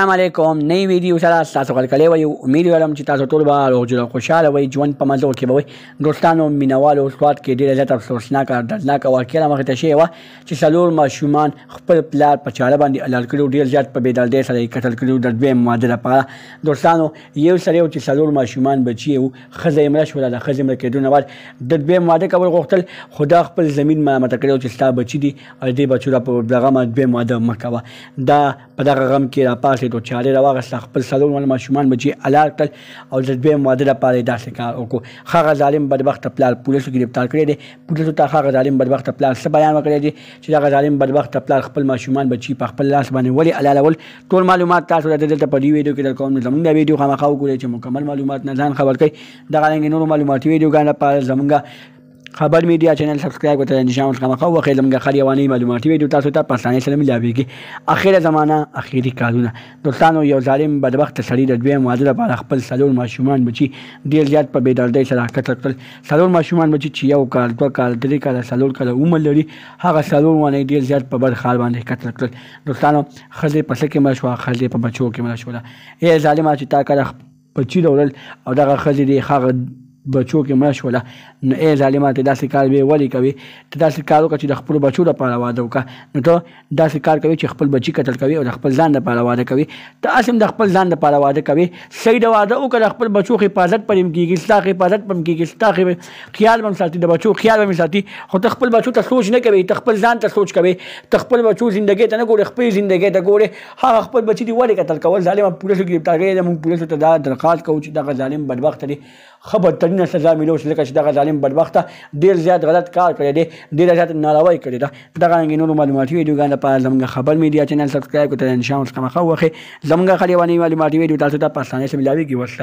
السلام علیکم. نئی ویډیو سره تاسو غلکلی وی. امید لرم چې تاسو ټول به روغ جوړ او خوشحاله وئ. ژوند په مزو کې به وئ. دوستانو مینوالو سوات کې ډېره زیاته افسوسناکه دردناکه واقعه رامخې ته شوې وه چې څلور ماشومان خپل پلار په چاړه باندې حلال کړي، ډېر زیات په بېدردۍ سره یې قتل کړي د دویم واده لپاره. دوستانو یو سړی و چې څلور ماشومان بچي یې وو، ښځه یې مړه شوله. د ښځې مړه کېدو نه بعد د دویم واده کول غوښتل، خو دا خپل زمین ملامته کړی و چې ستا بچي دي او دې بچو را په دغه دویم واده مه کوه. دا په دغه غم کې راپاڅېد او چارې راواخېسته، خپل څلور ماشومان بچي حلال کړل او د دویم واده لپاره یې داسې کار وکړو. هغه ظالم بدبخته پلار پولیسو کې ګرفتار کړی دی. پولیسو ته هغه ظالم بدبخته پلار څه بیان وکړی دی چې دغه ظالم بدبخته پلار خپل ماشومان بچي په خپل لاس باندې ولې حلالول. ټول معلومات تاسو ته دلته په دې ویډیو کې درکوم. نو زموږ دا ویډیو خامخا وګورئ چې مکمل معلومات نه ځان خبر کړئ. دغه رنګې نورو معلوماتي ویډیوګانو لپاره زموږ خبر میډیا چینل سبسکرایب کړئ. نشان خامخا وخې زموږ خر یواني معلوماتي ویډیو تاسو ته په اسانۍ سره ملاویږي. اخره زمانه اخري کارونه. دوستانو یو ظالم بدبخته سړي د دویم واده لپاره خپل څلور ماشومان بچي ډېر زیات په بېدردۍ سره قتل کړل. څلور ماشومان بچي چې یو کال، دوه کال، درې کاله، څلور کاله عمر لري، هغه څلور ونه ډېر زیات په بد حال باندې قتل کړل. دوستانو ښځې په څه کې مړه شوه، ښځې په بچو کې مړه شوله. ای ظالمه چې تا کله بچي راوړل او دغه ښځې دې هغه بچو کې مړه شوله، نو ای ظالمه ته داسې کار بیا ولې کوې؟ ته داسې کار وکړه چې د خپلو بچو لپاره واده وکړه. نو ته داسې کار کوې چې خپل بچي قتل کوې او د خپل ځان لپاره واده کوې. ته هسې هم د خپل ځان لپاره واده کوې. صحیح د واده وکړه، د خپل بچو حفاظت پر هم کېږي، ستا حفاظت پر هم کېږي، ستا خیال به هم ساتي، د بچو خیال به هم ساتي. خو ته خپل بچو ته سوچ نه کوې، ته خپل ځان ته سوچ کوې. ته خپل بچو زندګۍ ته نه ګورې، خپل زندګۍ ته ګورې. هغه خپل بچي دې ولې قتل کول؟ ظالمه پولیسو ګرفتار کړی دی. موږ پولیسو ته دا درخواست کوو چې دغه ظالم بدبخته دی ښه بدترینه سزا میلو شي، ځکه چې دغه ظالم بدبخته ډېر زیات غلط کار کړی دی، ډېره زیات ناروی کړې ده. دغه رنګې نورو معلوماتي ویډیوګانو لپاره زموږ خبر میډیا چینل سبسکرایب کړئ. نشان څخه مخه وخې زموږ خلیواني معلوماتي ویډیو تاسو ته په اسانۍ سره ملاویږي. والسلام.